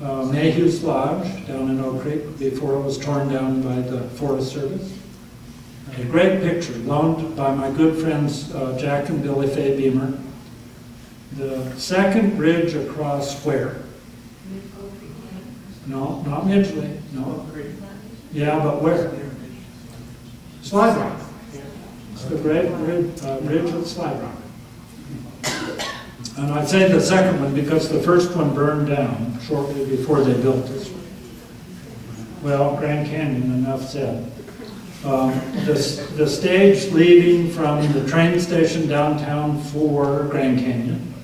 Mayhew's Lodge down in Oak Creek before it was torn down by the Forest Service. A great picture loaned by my good friends Jack and Billy Fay Beamer. The second bridge across where? No, not Midgley. No. Yeah, but where? Slide Rock. It's the great bridge at Slide Rock. And I'd say the second one because the first one burned down shortly before they built this one. Well, Grand Canyon, enough said. The stage leaving from the train station downtown for Grand Canyon.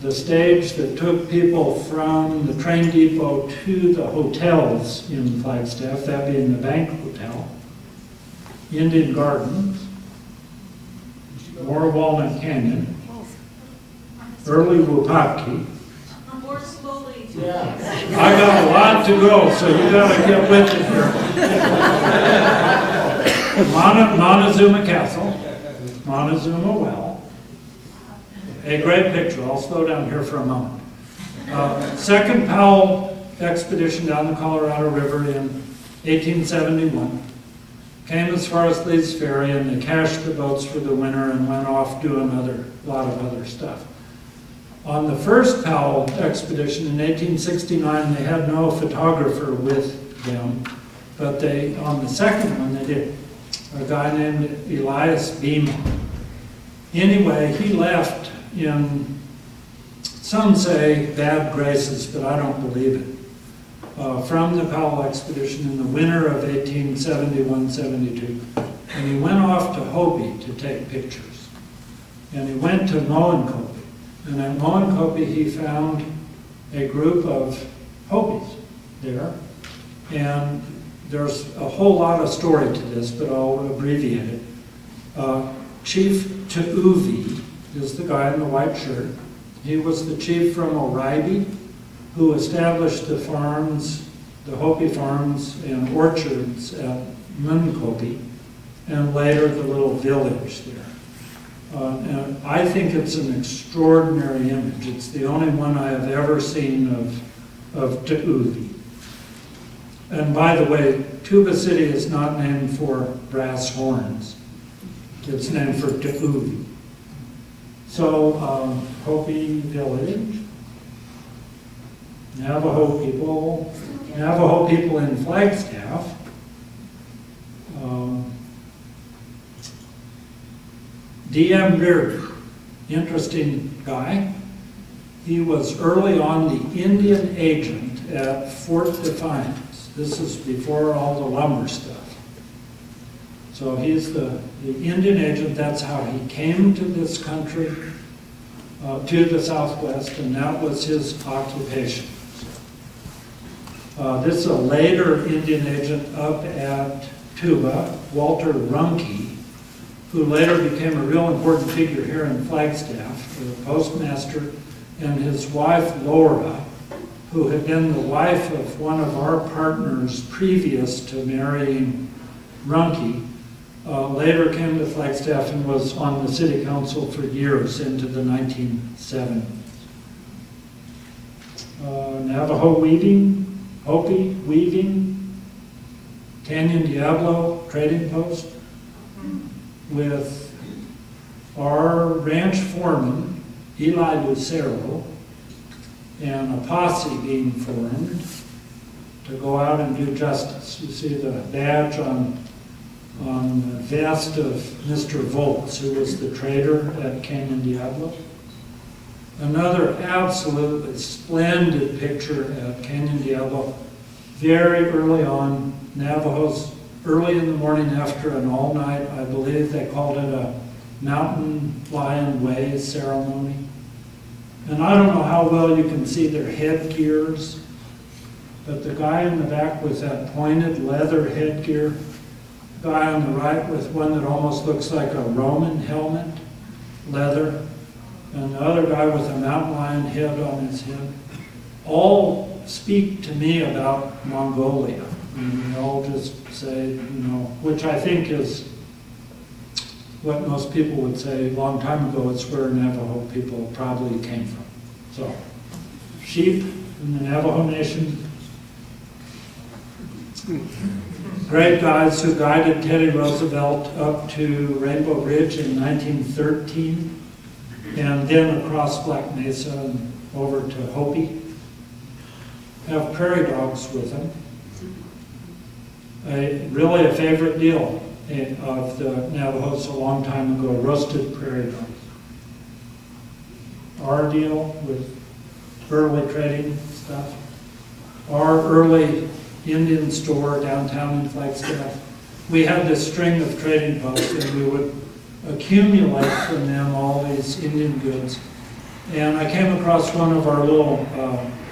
The stage that took people from the train depot to the hotels in Flagstaff, that being the Bank Hotel, Indian Gardens, more Walnut Canyon, early Wupatki. More slowly. Yeah. I got a lot to go, so you got to get with it here. Montezuma Castle, Montezuma Well. A great picture. I'll slow down here for a moment. Second Powell expedition down the Colorado River in 1871. Came as far as Lee's Ferry, and they cached the boats for the winter and went off doing a lot of other stuff. On the first Powell expedition in 1869, they had no photographer with them, but on the second one they did. A guy named Elias Beeman. Anyway, he left in, some say, bad graces, but I don't believe it, from the Powell expedition in the winter of 1871-72. And he went off to Hopi to take pictures. And he went to Moenkopi. And at Moenkopi he found a group of Hopis there. And there's a whole lot of story to this, but I'll abbreviate it. Chief Teuvi is the guy in the white shirt. He was the chief from Oribe who established the farms, the Hopi farms and orchards at Moenkopi, and later the little village there. And I think it's an extraordinary image. It's the only one I have ever seen of Teuvi. And by the way, Tuba City is not named for brass horns. It's named for Teuvi. So, Hopi Village, Navajo people in Flagstaff. D.M. Beard, interesting guy. He was early on the Indian agent at Fort Defiance. This is before all the lumber stuff. So he's the Indian agent. That's how he came to this country, to the Southwest, and that was his occupation. This is a later Indian agent up at Tuba, Walter Runke, who later became a real important figure here in Flagstaff, the postmaster, and his wife Laura, who had been the wife of one of our partners previous to marrying Runke, later came to Flagstaff and was on the city council for years into the 1970s. Navajo weaving, Hopi weaving, Canyon Diablo trading post, with our ranch foreman, Eli Lucero, and a posse being formed to go out and do justice. You see the badge on the vest of Mr. Volz, who was the trader at Canyon Diablo. Another absolutely splendid picture at Canyon Diablo, very early on, Navajos, early in the morning after an all-night, I believe they called it a Mountain Lion Way ceremony. And I don't know how well you can see their headgears, but the guy in the back with that pointed leather headgear, the guy on the right with one that almost looks like a Roman helmet, leather, and the other guy with a mountain lion head on his head, all speak to me about Mongolia. And they all just say, you know, which I think is what most people would say a long time ago, it's where Navajo people probably came from. So, sheep in the Navajo Nation. Great guys who guided Teddy Roosevelt up to Rainbow Ridge in 1913, and then across Black Mesa and over to Hopi. Have prairie dogs with them. Really a favorite deal of the Navajos a long time ago, roasted prairie dogs. Our deal with early trading stuff. Our early Indian store downtown in Flagstaff. We had this string of trading posts, and we would accumulate from them all these Indian goods. And I came across one of our little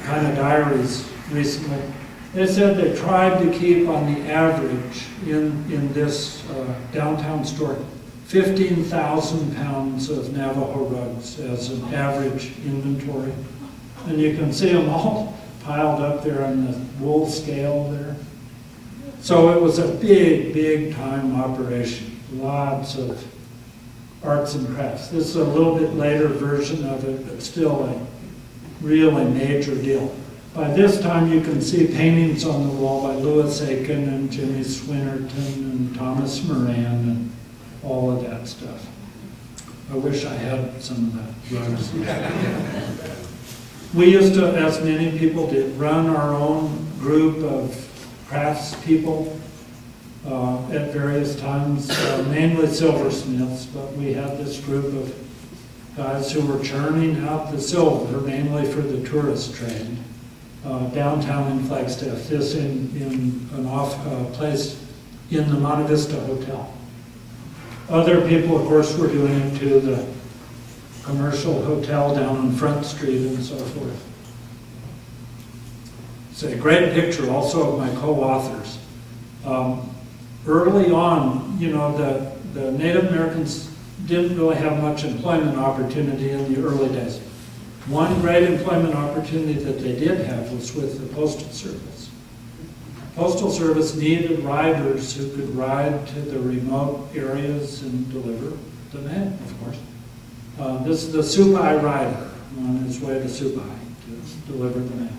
kind of diaries recently. They said they tried to keep on the average in this downtown store 15,000 pounds of Navajo rugs as an average inventory. And you can see them all piled up there on the wool scale there. So it was a big, big time operation. Lots of arts and crafts. This is a little bit later version of it, but still a really major deal. By this time you can see paintings on the wall by Louis Aiken and Jimmy Swinnerton and Thomas Moran and all of that stuff. I wish I had some of that rugs. We used to, as many people did, run our own group of craftspeople at various times, mainly silversmiths, but we had this group of guys who were churning out the silver, mainly for the tourist trade, downtown in Flagstaff, this in an place in the Monte Vista Hotel. Other people, of course, were doing it to the commercial hotel down on Front Street and so forth. It's a great picture also of my co-authors. Early on, you know, the Native Americans didn't really have much employment opportunity in the early days. One great employment opportunity that they did have was with the Postal Service. Postal Service needed riders who could ride to the remote areas and deliver the mail, of course. This is the Supai rider on his way to Supai to deliver the mail.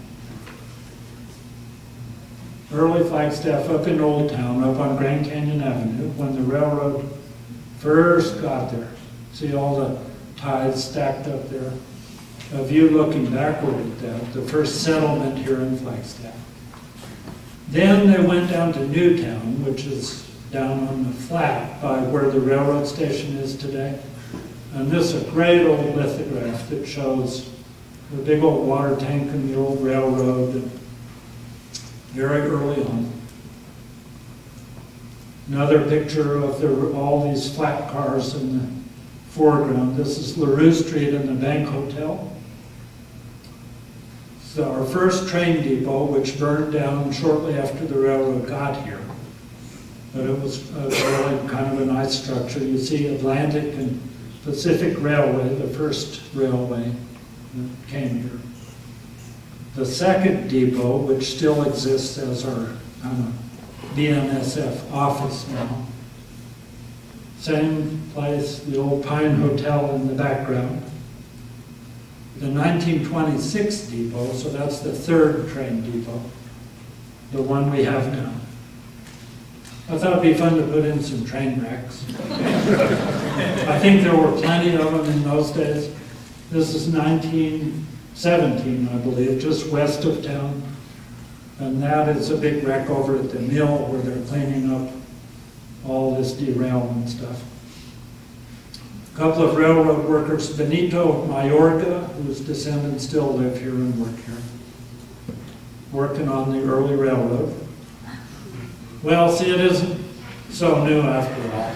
Early Flagstaff up in Old Town, up on Grand Canyon Avenue, when the railroad first got there. See all the ties stacked up there. A view looking backward at that, the first settlement here in Flagstaff. Then they went down to Newtown, which is down on the flat by where the railroad station is today. And this is a great old lithograph that shows the big old water tank and the old railroad very early on. Another picture of all these flat cars in the foreground. This is LaRue Street and the Bank Hotel. So our first train depot, which burned down shortly after the railroad got here. But it was really kind of a nice structure. You see Atlantic and Pacific Railway, the first railway that came here. The second depot, which still exists as our BNSF office now. Same place, the old Pine Hotel in the background. The 1926 depot, so that's the third train depot, the one we have now. I thought it'd be fun to put in some train wrecks. I think there were plenty of them in those days. This is 1917, I believe, just west of town. And that is a big wreck over at the mill where they're cleaning up all this derailment stuff. A couple of railroad workers, Benito Mayorga, whose descendants still live here and work here, working on the early railroad. Well, see, it isn't so new after all.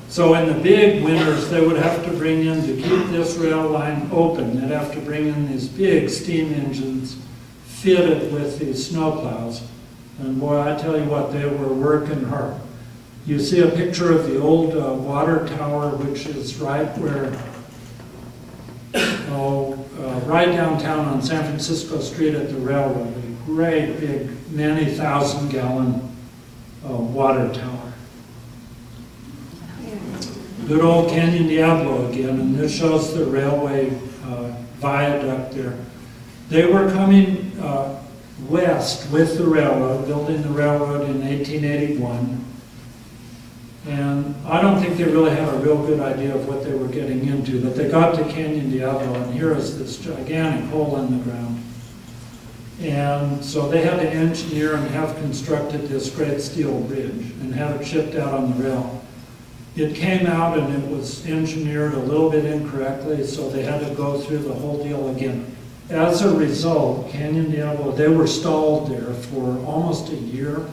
So in the big winters, they would have to bring in, to keep this rail line open, they'd have to bring in these big steam engines fitted with these snowplows. And boy, I tell you what, they were working hard. You see a picture of the old water tower, which is right where, right downtown on San Francisco Street at the railroad. A great big, many thousand-gallon water tower. Good old Canyon Diablo again, and this shows the railway viaduct there. They were coming west with the railroad, building the railroad in 1881. And I don't think they really had a real good idea of what they were getting into, but they got to Canyon Diablo, and here is this gigantic hole in the ground. And so they had to engineer and have constructed this great steel bridge and have it shipped out on the rail. It came out and it was engineered a little bit incorrectly, so they had to go through the whole deal again. As a result, Canyon Diablo, they were stalled there for almost a year.